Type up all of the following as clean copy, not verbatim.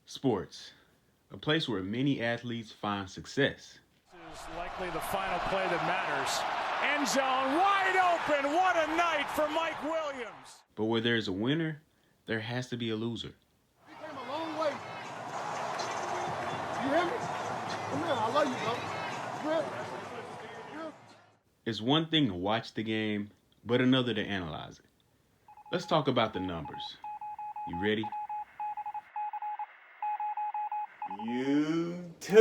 Sports, a place where many athletes find success. This is likely the final play that matters. End zone wide open. What a night for Mike Williams. But where there's a winner, there has to be a loser. He came a long way. You hear me? Come here, I love you, bro. Good. It's one thing to watch the game, but another to analyze it. Let's talk about the numbers. You ready? YouTube!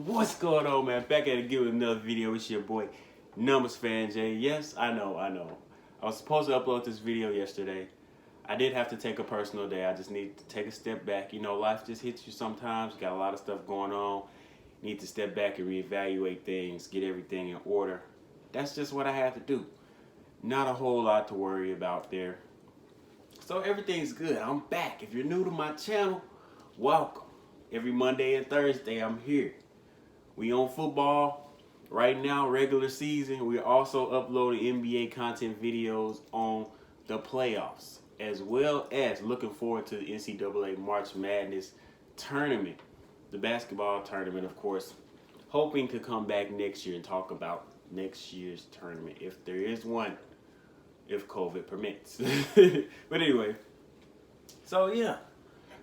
What's going on, man? Back at it again with another video. It's your boy, Numbers Fan Jay. Yes, I know. I was supposed to upload this video yesterday. I did have to take a personal day. I just need to take a step back. You know, life just hits you sometimes. You got a lot of stuff going on. You need to step back and reevaluate things, get everything in order. That's just what I had to do. Not a whole lot to worry about there. So everything's good. I'm back. If you're new to my channel, welcome. Every Monday and Thursday, I'm here. We on football right now, regular season. We're also uploading NBA content videos on the playoffs, as well as looking forward to the NCAA March Madness tournament, the basketball tournament, of course. Hoping to come back next year and talk about next year's tournament, if there is one, if COVID permits. But anyway, so yeah,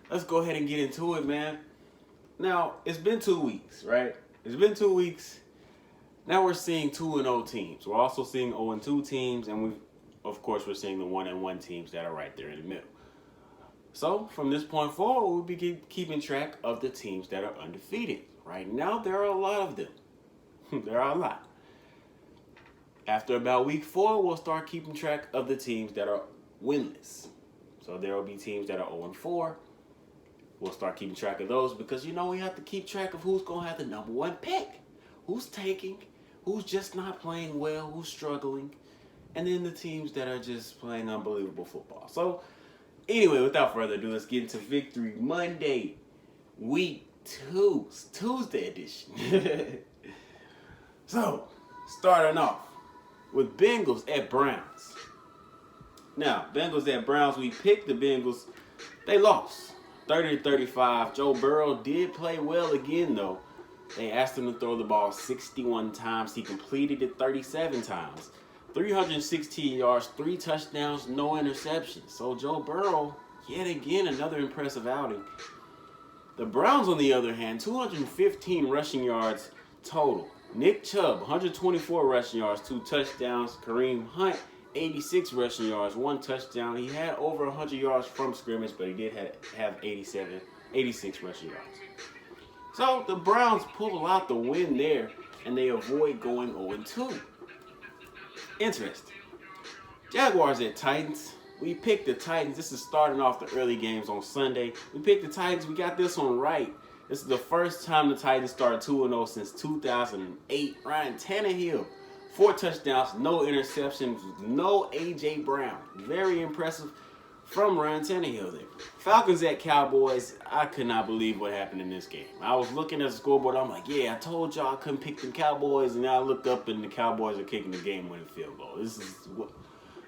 let's go ahead and get into it, man. Now, it's been 2 weeks, right? It's been 2 weeks. Now we're seeing 2-0 teams. We're also seeing 0-2 teams, and of course, we're seeing the 1-1 teams that are right there in the middle. So, from this point forward, we'll be keeping track of the teams that are undefeated. Right now, there are a lot of them. There are a lot. After about week 4, we'll start keeping track of the teams that are winless. So there will be teams that are 0-4. We'll start keeping track of those because, you know, we have to keep track of who's going to have the number 1 pick. Who's tanking, who's just not playing well, who's struggling, and then the teams that are just playing unbelievable football. So anyway, without further ado, let's get into Victory Monday, week 2, Tuesday edition. So, starting off with Bengals at Browns. Now, Bengals at Browns, we picked the Bengals. They lost 30-35. Joe Burrow did play well again, though. They asked him to throw the ball 61 times. He completed it 37 times. 316 yards, 3 touchdowns, no interceptions. So Joe Burrow, yet again, another impressive outing. The Browns, on the other hand, 215 rushing yards total. Nick Chubb, 124 rushing yards, 2 touchdowns. Kareem Hunt, 86 rushing yards, 1 touchdown. He had over 100 yards from scrimmage, but he did have 86 rushing yards. So the Browns pull out the win there, and they avoid going 0-2. Interesting. Jaguars at Titans. We picked the Titans. This is starting off the early games on Sunday. We picked the Titans. We got this one right. This is the first time the Titans started 2-0 since 2008. Ryan Tannehill, 4 touchdowns, no interceptions, no A.J. Brown. Very impressive from Ryan Tannehill there. Falcons at Cowboys. I could not believe what happened in this game. I was looking at the scoreboard. I'm like, yeah, I told y'all I couldn't pick the Cowboys. And now I look up and the Cowboys are kicking the game-winning field goal.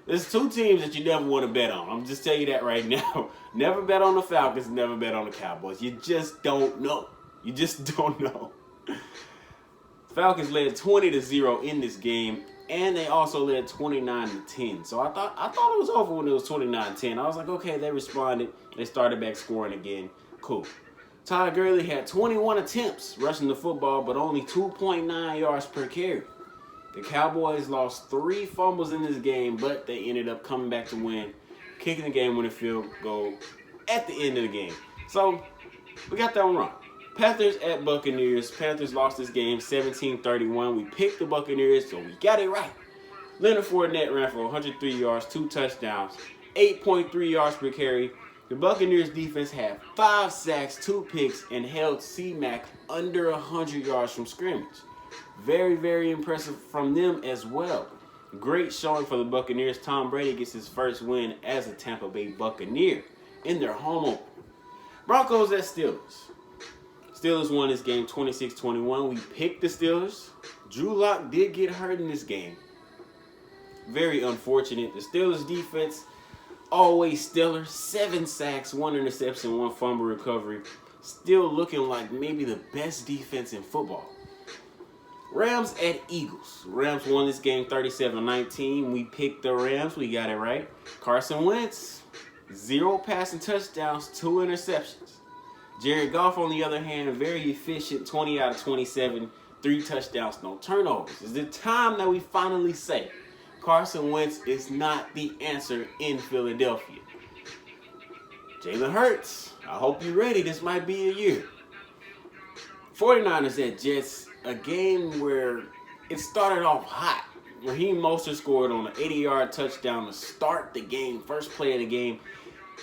There's 2 teams that you never want to bet on. I'm just telling you that right now. Never bet on the Falcons, never bet on the Cowboys. You just don't know. You just don't know. Falcons led 20-0 in this game, and they also led 29-10. So I thought it was over when it was 29-10. I was like, okay, they responded. They started back scoring again. Cool. Todd Gurley had 21 attempts rushing the football, but only 2.9 yards per carry. The Cowboys lost 3 fumbles in this game, but they ended up coming back to win, kicking the game-winning field goal at the end of the game. So, we got that one wrong. Panthers at Buccaneers. Panthers lost this game 17-31. We picked the Buccaneers, so we got it right. Leonard Fournette ran for 103 yards, 2 touchdowns, 8.3 yards per carry. The Buccaneers defense had 5 sacks, 2 picks, and held C-Mac under 100 yards from scrimmage. Very, very impressive from them as well. Great showing for the Buccaneers. Tom Brady gets his first win as a Tampa Bay Buccaneer in their home opener. Broncos at Steelers. Steelers won this game 26-21. We picked the Steelers. Drew Lock did get hurt in this game. Very unfortunate. The Steelers defense always stellar. 7 sacks, 1 interception, 1 fumble recovery. Still looking like maybe the best defense in football. Rams at Eagles. Rams won this game 37-19. We picked the Rams. We got it right. Carson Wentz, 0 passing touchdowns, 2 interceptions. Jared Goff, on the other hand, very efficient, 20 out of 27, 3 touchdowns, no turnovers. It's the time that we finally say Carson Wentz is not the answer in Philadelphia. Jalen Hurts, I hope you're ready. This might be a year. 49ers at Jets, a game where it started off hot. Raheem Mostert scored on an 80-yard touchdown to start the game, first play of the game.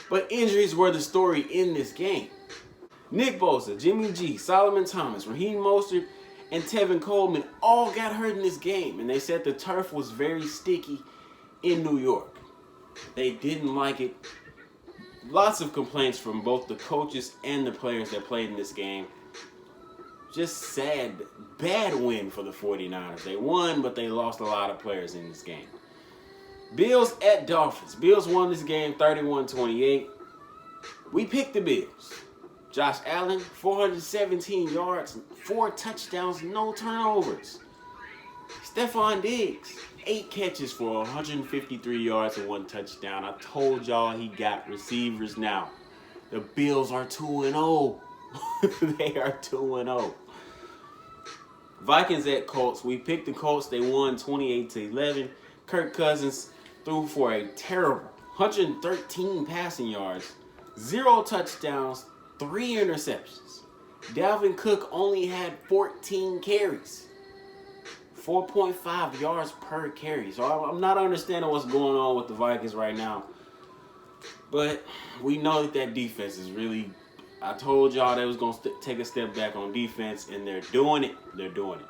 But injuries were the story in this game. Nick Bosa, Jimmy G, Solomon Thomas, Raheem Mostert, and Tevin Coleman all got hurt in this game. And they said the turf was very sticky in New York. They didn't like it. Lots of complaints from both the coaches and the players that played in this game. Just sad, bad win for the 49ers. They won, but they lost a lot of players in this game. Bills at Dolphins. Bills won this game 31-28. We picked the Bills. Josh Allen, 417 yards, 4 touchdowns, no turnovers. Stephon Diggs, 8 catches for 153 yards and 1 touchdown. I told y'all he got receivers now. The Bills are 2-0. They are 2-0. Vikings at Colts. We picked the Colts. They won 28-11. Kirk Cousins threw for a terrible 113 passing yards, 0 touchdowns, 3 interceptions. Dalvin Cook only had 14 carries, 4.5 yards per carry. So I'm not understanding what's going on with the Vikings right now. But we know that defense is really, I told y'all they was going to take a step back on defense, and they're doing it. They're doing it.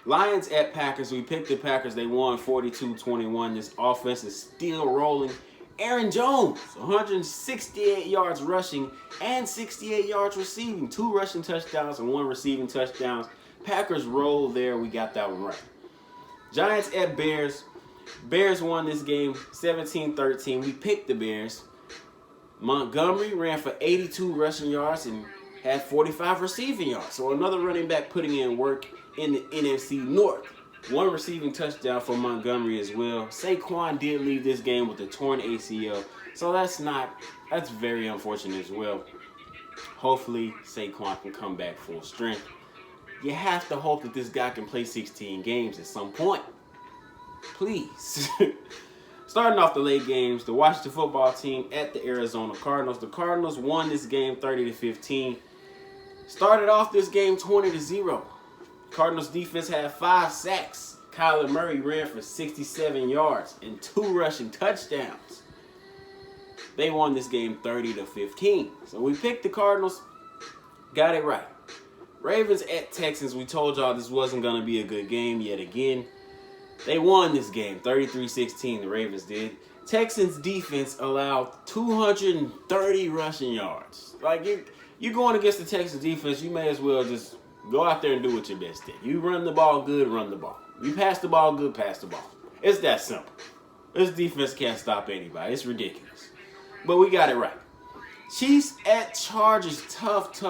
Lions at Packers. We picked the Packers. They won 42-21. This offense is still rolling. Aaron Jones, 168 yards rushing and 68 yards receiving. 2 rushing touchdowns and 1 receiving touchdowns. Packers roll there. We got that one right. Giants at Bears. Bears won this game 17-13. We picked the Bears. Montgomery ran for 82 rushing yards and had 45 receiving yards. So another running back putting in work in the NFC North. 1 receiving touchdown for Montgomery as well. Saquon did leave this game with a torn ACL. So that's very unfortunate as well. Hopefully Saquon can come back full strength. You have to hope that this guy can play 16 games at some point. Please. Starting off the late games, the Washington football team at the Arizona Cardinals. The Cardinals won this game 30-15. Started off this game 20-0. Cardinals defense had 5 sacks. Kyler Murray ran for 67 yards and 2 rushing touchdowns. They won this game 30-15. So we picked the Cardinals, got it right. Ravens at Texans. We told y'all this wasn't going to be a good game yet again. They won this game 33-16. The Ravens did. Texans defense allowed 230 rushing yards. Like, you're going against the Texans defense, you may as well just go out there and do what you're best at. You run the ball good, run the ball. You pass the ball good, pass the ball. It's that simple. This defense can't stop anybody. It's ridiculous. But we got it right. Chiefs at Chargers. Tough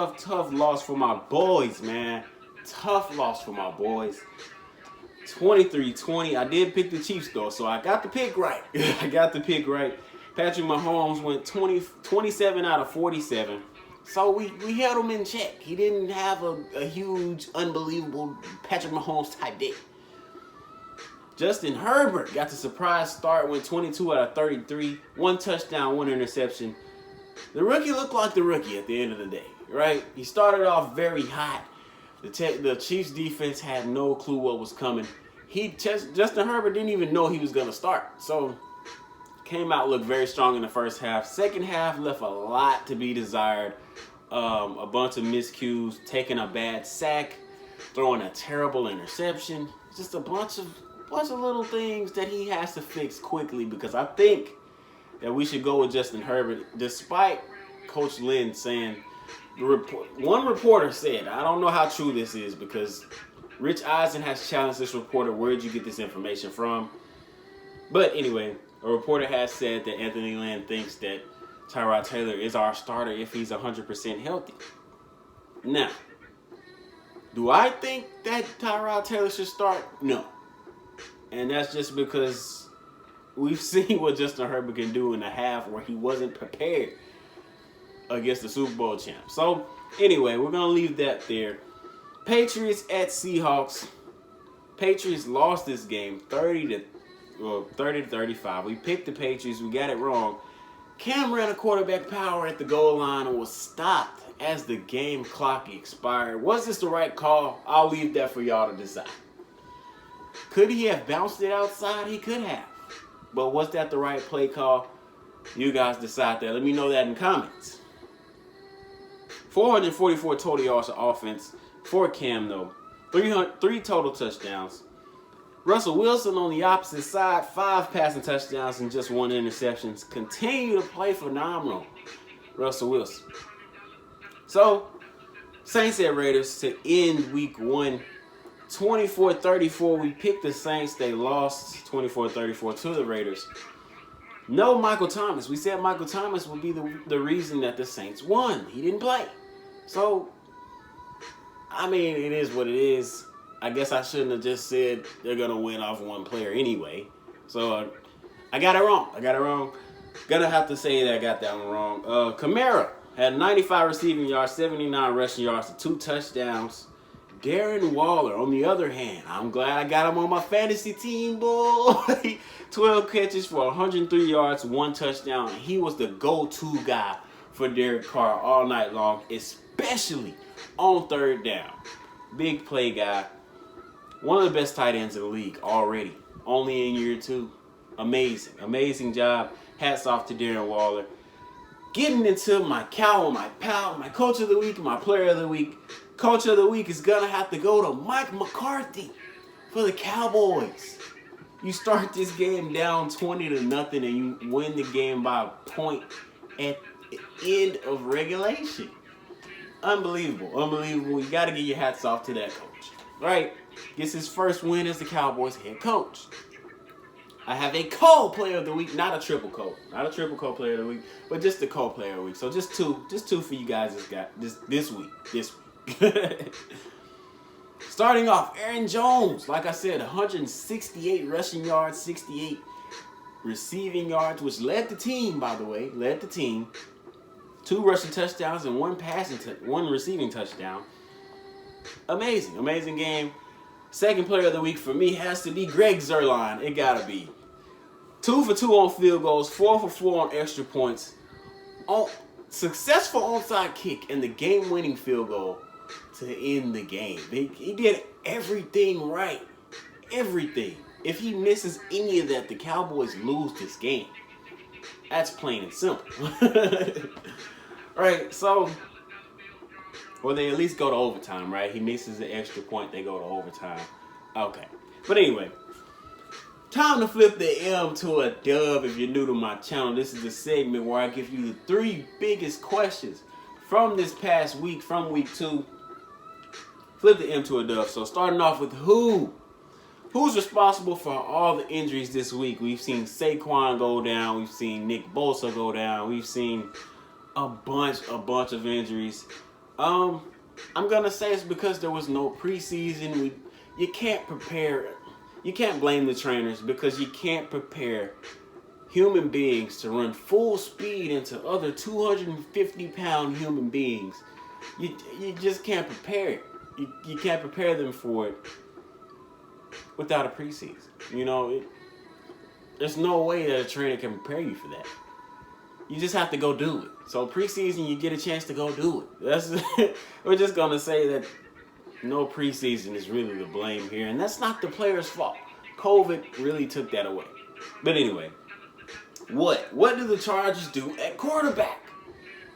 loss for my boys, man. Tough loss for my boys. 23-20. I did pick the Chiefs, though, so I got the pick right. Patrick Mahomes went 27 out of 47. So we held him in check. He didn't have a huge, unbelievable Patrick Mahomes type day. Justin Herbert got the surprise start, went 22 out of 33, 1 touchdown, 1 interception. The rookie looked like the rookie at the end of the day, right? He started off very hot. The Chiefs defense had no clue what was coming. Justin Herbert didn't even know he was going to start. So came out, looked very strong in the first half. Second half left a lot to be desired. A bunch of miscues, taking a bad sack, throwing a terrible interception. Just a bunch of little things that he has to fix quickly, because I think that we should go with Justin Herbert, despite Coach Lynn saying, one reporter said, I don't know how true this is, because Rich Eisen has challenged this reporter, where'd you get this information from? But anyway, A reporter has said that Anthony Lynn thinks that Tyrod Taylor is our starter if he's 100% healthy. Now, do I think that Tyrod Taylor should start? No. And that's just because we've seen what Justin Herbert can do in a half where he wasn't prepared against the Super Bowl champ. So, anyway, we're going to leave that there. Patriots at Seahawks. Patriots lost this game 30 to 35. We picked the Patriots. We got it wrong. Cam ran a quarterback power at the goal line and was stopped as the game clock expired. Was this the right call? I'll leave that for y'all to decide. Could he have bounced it outside? He could have. But was that the right play call? You guys decide that. Let me know that in comments. 444 total yards of offense for Cam, though. 3 total touchdowns. Russell Wilson on the opposite side, 5 passing touchdowns and just 1 interception. Continue to play phenomenal, Russell Wilson. So, Saints at Raiders to end week 1. 24-34. We picked the Saints. They lost 24-34 to the Raiders. No Michael Thomas. We said Michael Thomas would be the reason that the Saints won. He didn't play. So, I mean, it is what it is. I guess I shouldn't have just said they're going to win off one player anyway. So, I got it wrong. Gonna have to say that I got that one wrong. Kamara had 95 receiving yards, 79 rushing yards, 2 touchdowns. Darren Waller, on the other hand, I'm glad I got him on my fantasy team, boy. 12 catches for 103 yards, 1 touchdown. He was the go-to guy for Derek Carr all night long, especially on 3rd down. Big play guy. One of the best tight ends in the league already. Only in year 2. Amazing job. Hats off to Darren Waller. Getting into my cow, my pal, my coach of the week, my player of the week. Coach of the week is going to have to go to Mike McCarthy for the Cowboys. You start this game down 20-0 and you win the game by a point at the end of regulation. Unbelievable. You got to get your hats off to that coach. Right? Gets his first win as the Cowboys head coach. I have a co-player of the week, not a triple co. Not a triple co-player of the week, but just the co-player of the week. So just two for you guys this week. Starting off, Aaron Jones. Like I said, 168 rushing yards, 68 receiving yards, which led the team, by the way. 2 rushing touchdowns and 1 receiving touchdown. Amazing game. Second player of the week for me has to be Greg Zuerlein. It gotta be. 2 for 2 on field goals, 4 for 4 on extra points. Successful onside kick and the game-winning field goal to end the game. He did everything right. Everything. If he misses any of that, the Cowboys lose this game. That's plain and simple. Right, so, or they at least go to overtime, right? He misses the extra point, they go to overtime. Okay. But anyway, time to flip the M to a dub. If you're new to my channel, this is the segment where I give you the 3 biggest questions from this past week, from week 2. Flip the M to a dub. So starting off with who's responsible for all the injuries this week? We've seen Saquon go down. We've seen Nick Bosa go down. We've seen a bunch of injuries. I'm gonna say it's because there was no preseason. You can't prepare. You can't blame the trainers because you can't prepare human beings to run full speed into other 250-pound human beings. You just can't prepare it. You can't prepare them for it without a preseason. You know, there's no way that a trainer can prepare you for that. You just have to go do it. So preseason, you get a chance to go do it. We're just going to say that no preseason is really the blame here. And that's not the player's fault. COVID really took that away. But anyway, what do the Chargers do at quarterback?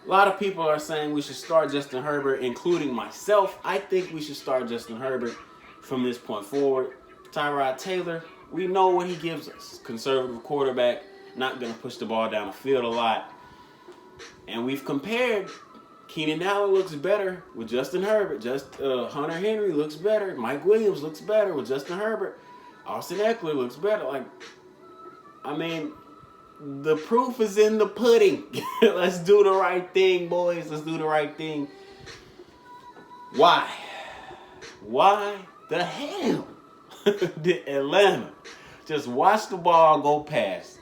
A lot of people are saying we should start Justin Herbert, including myself. I think we should start Justin Herbert from this point forward. Tyrod Taylor, we know what he gives us. Conservative quarterback, not going to push the ball down the field a lot. And we've compared. Keenan Allen looks better with Justin Herbert. Hunter Henry looks better. Mike Williams looks better with Justin Herbert. Austin Eckler looks better. I mean, the proof is in the pudding. Let's do the right thing, boys. Let's do the right thing. Why? Why the hell did Atlanta just watch the ball go past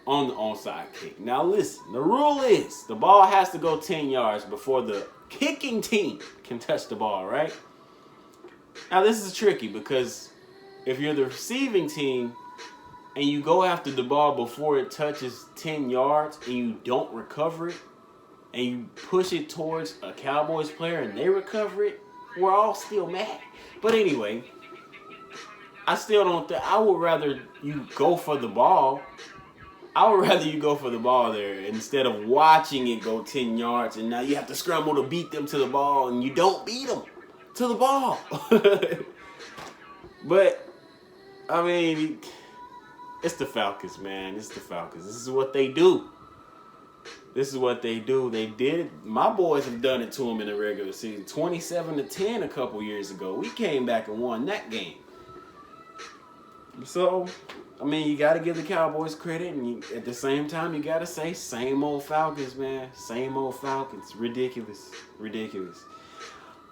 on the onside kick? Now listen, the rule is the ball has to go 10 yards before the kicking team can touch the ball, right? Now this is tricky because if you're the receiving team and you go after the ball before it touches 10 yards and you don't recover it and you push it towards a Cowboys player and they recover it, we're all still mad. But anyway, I still don't think, I would rather you go for the ball. I would rather you go for the ball there instead of watching it go 10 yards and now you have to scramble to beat them to the ball and you don't beat them to the ball. But, I mean, it's the Falcons, man. It's the Falcons. This is what they do. This is what they do. They did it. My boys have done it to them in the regular season. 27-10 a couple years ago. We came back and won that game. So, I mean, you got to give the Cowboys credit. And at the same time, you got to say, same old Falcons, man. Same old Falcons. Ridiculous. Ridiculous.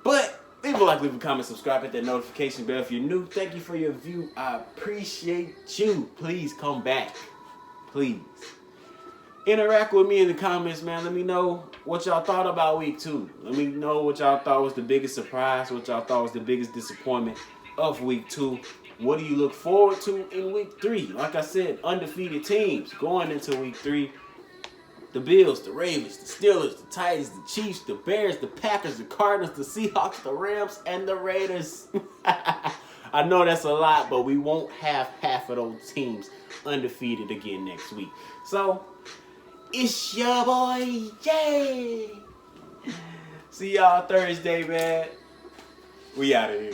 But leave a like, leave a comment, subscribe, hit that notification bell if you're new. Thank you for your view. I appreciate you. Please come back. Please. Interact with me in the comments, man. Let me know what y'all thought about week 2. Let me know what y'all thought was the biggest surprise, what y'all thought was the biggest disappointment of week 2. What do you look forward to in week 3? Like I said, undefeated teams going into week 3. The Bills, the Ravens, the Steelers, the Titans, the Chiefs, the Bears, the Packers, the Cardinals, the Seahawks, the Rams, and the Raiders. I know that's a lot, but we won't have half of those teams undefeated again next week. So, it's your boy, Jay. See y'all Thursday, man. We out of here.